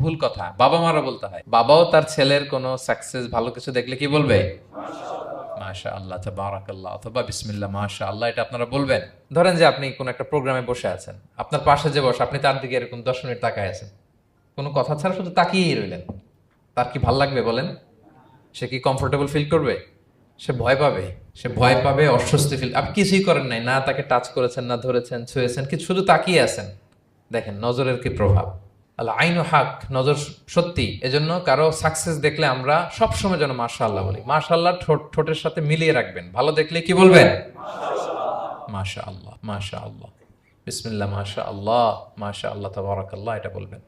ভুল কথা। বাবা মারা বলতে হয়, বাবাও তার ছেলের কোনো সাকসেস ভালো কিছু দেখলে কি বলবে? মাশা আল্লাহ, তাবারাকাল্লাহ, অথবা বিসমিল্লাহ মাশা আল্লাহ, এটা আপনারা বলবেন। ধরেন যে আপনি কোন একটা প্রোগ্রামে বসে আছেন, আপনার পাশে যে বসে, আপনি তার দিকে এরকম 10 মিনিট তাকায় আছেন, কোনো কথা ছাড়া শুধু তাকিয়েই রইলেন। তার কি ভাল লাগবে বলেন? সে কি কমফোর্টেবল ফিল করবে? সে ভয় পাবে, সে ভয় পাবে, অস্বস্তি ফিল। আপনি কিছুই করেন নাই, না তাকে টাচ করেছেন, না ধরেছেন, ছুঁয়েছেন, কি শুধু তাকিয়ে আছেন। দেখেন নজরের কি প্রভাব। আল্লাহ আইনু হাক, নজর সত্যি। এজন্য কারো সাকসেস দেখলে আমরা সবসময় যেন মাশাআল্লাহ বলি। মাশাআল্লাহ ঠোঁটের সাথে মিলিয়ে রাখবেন। ভালো দেখলে কি বলবেন? মাশা আল্লাহ, মাশা আল্লাহ, বিসমিল্লাহ মাশা আল্লাহ, মাশা আল্লাহ, তাবারাকাল্লাহ, এটা বলবেন।